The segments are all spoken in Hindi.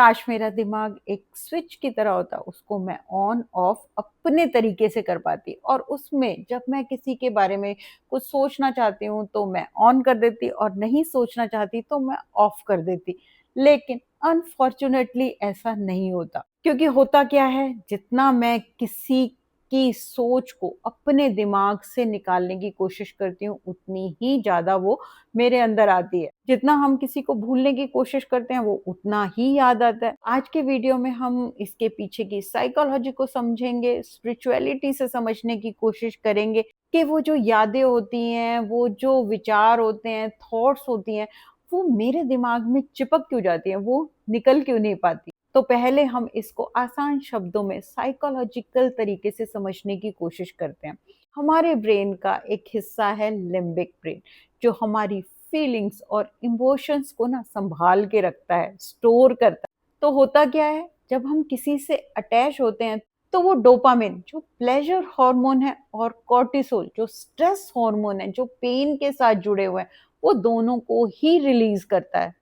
काश मेरा दिमाग एक स्विच की तरह होता, उसको मैं ऑन ऑफ अपने तरीके से कर पाती और उसमें जब मैं किसी के बारे में कुछ सोचना चाहती हूँ तो मैं ऑन कर देती और नहीं सोचना चाहती तो मैं ऑफ कर देती। लेकिन अनफॉर्च्यूनेटली ऐसा नहीं होता, क्योंकि होता क्या है, जितना मैं किसी की सोच को अपने दिमाग से निकालने की कोशिश करती हूँ, उतनी ही ज़्यादा वो मेरे अंदर आती है। जितना हम किसी को भूलने की कोशिश करते हैं, वो उतना ही याद आता है। आज के वीडियो में हम इसके पीछे की साइकोलॉजी को समझेंगे, स्पिरिचुअलिटी से समझने की कोशिश करेंगे कि वो जो यादें होती हैं, वो जो विचार होते हैं, थॉट्स होती हैं, वो मेरे दिमाग में चिपक क्यों जाती हैं, वो निकल क्यों नहीं पाती। तो पहले हम इसको आसान शब्दों में साइकोलॉजिकल तरीके से समझने की कोशिश करते हैं। हमारे ब्रेन का एक हिस्सा है लिम्बिक ब्रेन, जो हमारी फीलिंग्स और इमोशंस को ना संभाल के रखता है, स्टोर करता है। तो होता क्या है, जब हम किसी से अटैच होते हैं तो वो डोपामिन जो प्लेजर हार्मोन है और कॉर्टिसोल जो स्ट्रेस हार्मोन है, जो पेन के साथ जुड़े हुए हैं, वो दोनों को ही रिलीज करता है।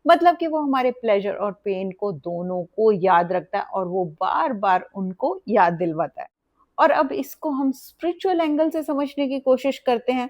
मतलब कि वो हमारे प्लेजर और पेन को दोनों को याद रखता है और वो बार-बार उनको याद दिलवाता है। और अब इसको हम स्पिरिचुअल एंगल से समझने की कोशिश करते हैं।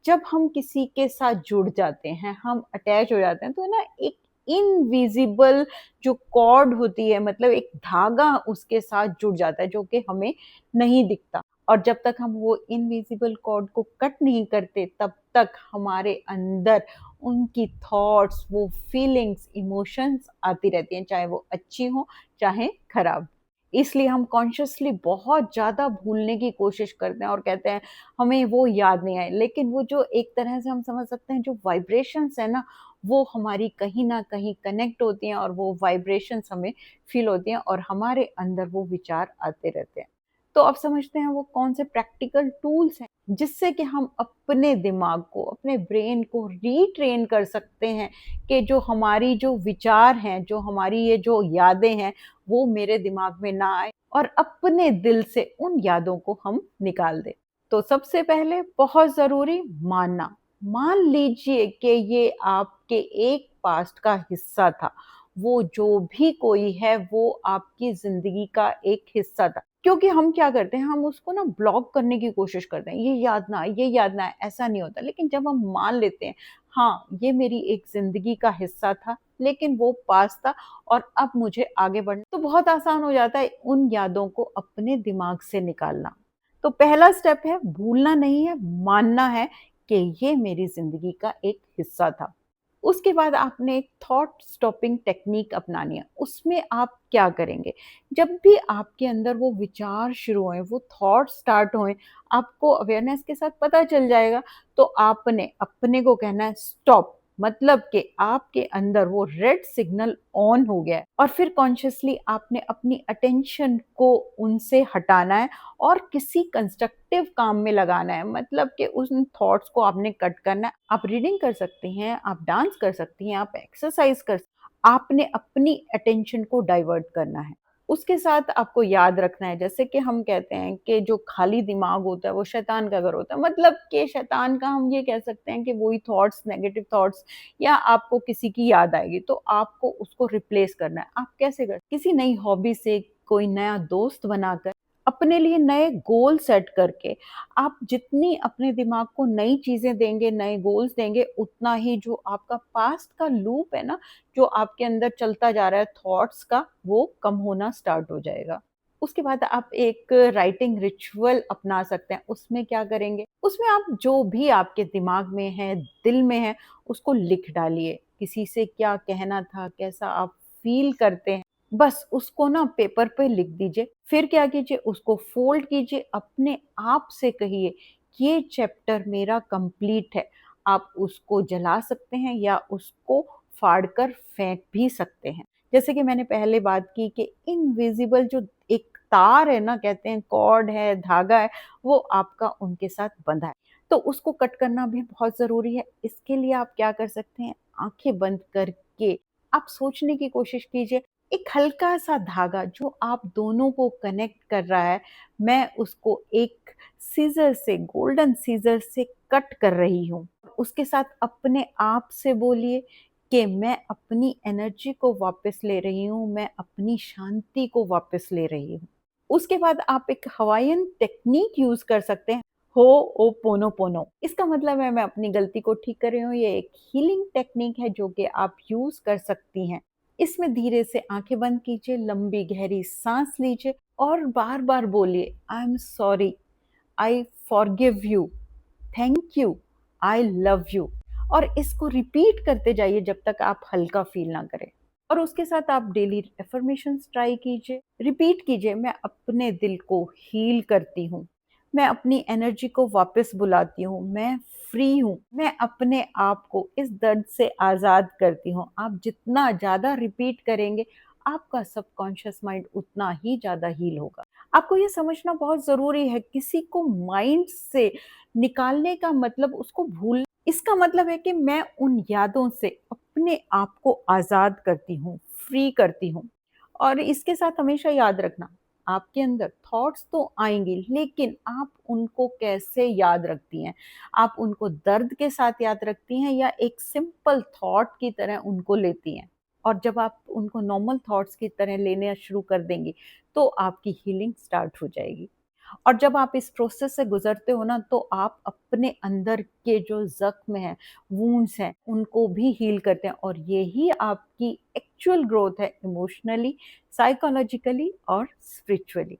जब हम किसी के साथ जुड़ जाते हैं, हम अटैच हो जाते हैं, तो ना एक इनविजिबल जो कॉर्ड होती है, मतलब एक धागा उसके साथ जुड़ जाता है जो कि हमें नहीं दिखता। और जब तक हम वो इनविजिबल कॉर्ड को कट नहीं करते, तब तक हमारे अंदर उनकी थॉट्स, वो फीलिंग्स, इमोशंस आती रहती हैं, चाहे वो अच्छी हों, चाहे खराब। इसलिए हम कॉन्शियसली बहुत ज़्यादा भूलने की कोशिश करते हैं और कहते हैं हमें वो याद नहीं आए। लेकिन वो जो एक तरह से हम समझ सकते हैं, जो वाइब्रेशंस है ना, वो हमारी कहीं न कहीं कनेक्ट होती हैं और वो वाइब्रेशंस हमें फ़ील होती हैं और हमारे अंदर वो विचार आते रहते हैं। तो अब समझते हैं वो कौन से प्रैक्टिकल टूल्स हैं, जिससे कि हम अपने दिमाग को, अपने ब्रेन को रीट्रेन कर सकते हैं कि जो हमारी जो विचार हैं, जो हमारी ये जो यादें हैं, वो मेरे दिमाग में ना आए और अपने दिल से उन यादों को हम निकाल दें। तो सबसे पहले बहुत ज़रूरी मानना। मान लीजिए कि ये आपके एक पास्ट का हिस्सा था। वो जो भी कोई है, वो आपकी ज़िंदगी का एक हिस्सा था। क्योंकि हम क्या करते हैं, हम उसको ना ब्लॉक करने की कोशिश करते हैं, ये याद ना आए, ये याद ना आए, ऐसा नहीं होता। लेकिन जब हम मान लेते हैं, हाँ, ये मेरी एक ज़िंदगी का हिस्सा था, लेकिन वो पास था और अब मुझे आगे बढ़ना, तो बहुत आसान हो जाता है उन यादों को अपने दिमाग से निकालना। तो पहला स्टेप है, भूलना नहीं है, मानना है कि ये मेरी ज़िंदगी का एक हिस्सा था। उसके बाद आपने एक थॉट स्टॉपिंग टेक्नीक अपनानी है। उसमें आप क्या करेंगे? जब भी आपके अंदर वो विचार शुरू होएँ, वो थॉट स्टार्ट होएँ, आपको अवेयरनेस के साथ पता चल जाएगा, तो आपने अपने को कहना है स्टॉप। मतलब कि आपके अंदर वो रेड सिग्नल ऑन हो गया है और फिर कॉन्शियसली आपने अपनी अटेंशन को उनसे हटाना है और किसी कंस्ट्रक्टिव काम में लगाना है। मतलब कि उन थॉट्स को आपने कट करना है। आप रीडिंग कर सकती हैं, आप डांस कर सकती हैं, आप एक्सरसाइज कर, आपने अपनी अटेंशन को डाइवर्ट करना है। उसके साथ आपको याद रखना है, जैसे कि हम कहते हैं कि जो खाली दिमाग होता है वो शैतान का घर होता है। मतलब कि शैतान का हम ये कह सकते हैं कि वही थॉट्स, नेगेटिव थॉट्स, या आपको किसी की याद आएगी तो आपको उसको रिप्लेस करना है। आप कैसे कर, किसी नई हॉबी से, कोई नया दोस्त बनाकर, अपने लिए नए गोल सेट करके। आप जितनी अपने दिमाग को नई चीज़ें देंगे, नए गोल्स देंगे, उतना ही जो आपका पास्ट का लूप है ना, जो आपके अंदर चलता जा रहा है थॉट्स का, वो कम होना स्टार्ट हो जाएगा। उसके बाद आप एक राइटिंग रिचुअल अपना सकते हैं। उसमें क्या करेंगे? उसमें आप जो भी आपके दिमाग में है, दिल में है, उसको लिख डालिए। किसी से क्या कहना था, कैसा आप फ़ील करते हैं, बस उसको ना पेपर पे लिख दीजिए। फिर क्या कीजिए, उसको फ़ोल्ड कीजिए, अपने आप से कहिए, ये चैप्टर मेरा कंप्लीट है। आप उसको जला सकते हैं या उसको फाड़ कर फेंक भी सकते हैं। जैसे कि मैंने पहले बात की कि इनविजिबल जो एक तार है ना, कहते हैं कॉर्ड है, धागा है, वो आपका उनके साथ बंधा है। तो उसको कट करना भी बहुत ज़रूरी है। इसके लिए आप क्या कर सकते हैं, आँखें बंद करके आप सोचने की कोशिश कीजिए, एक हल्का-सा धागा जो आप दोनों को कनेक्ट कर रहा है, मैं उसको एक सीज़र से, गोल्डन सीज़र से कट कर रही हूँ। उसके साथ अपने आप से बोलिए कि मैं अपनी एनर्जी को वापस ले रही हूँ, मैं अपनी शांति को वापस ले रही हूँ। उसके बाद आप एक हवाईयन टेक्नीक यूज़ कर सकते हैं, होओपोनोपोनो। इसका मतलब है मैं अपनी गलती को ठीक कर रही हूँ, ये एक हीलिंग टेक्नीक है जो कि आप यूज़ कर सकती हैं। इसमें धीरे से आँखें बंद कीजिए, लंबी गहरी साँस लीजिए और बार-बार बोलिए, I am sorry, I forgive you, thank you, I love you और इसको रिपीट करते जाइए जब तक आप हल्का फ़ील ना करें। और उसके साथ आप डेली अफ़र्मेशंस ट्राई कीजिए, रिपीट कीजिए, मैं अपने दिल को हील करती हूँ, मैं अपनी एनर्जी को वापस बुलाती हूँ, मैं फ्री हूँ, मैं अपने आप को इस दर्द से आज़ाद करती हूँ। आप जितना ज़्यादा रिपीट करेंगे, आपका सबकॉन्शियस माइंड उतना ही ज़्यादा हील होगा। आपको ये समझना बहुत ज़रूरी है, किसी को माइंड से निकालने का मतलब उसको भूल इसका मतलब है कि मैं उन यादों से अपने आप को आज़ाद करती हूँ, फ्री करती हूँ। और इसके साथ हमेशा याद रखना, आपके अंदर थॉट्स तो आएँगे, लेकिन आप उनको कैसे याद रखती हैं? आप उनको दर्द के साथ याद रखती हैं या एक सिंपल थॉट की तरह उनको लेती हैं? और जब आप उनको नॉर्मल थॉट्स की तरह लेना शुरू कर देंगी, तो आपकी हीलिंग स्टार्ट हो जाएगी। और जब आप इस प्रोसेस से गुज़रते हो ना, तो आप अपने अंदर के जो ज़ख्म हैं, वुंड्स हैं, उनको भी हील करते हैं और यही आपकी एक्चुअल ग्रोथ है इमोशनली, साइकोलॉजिकली और स्पिरिचुअली।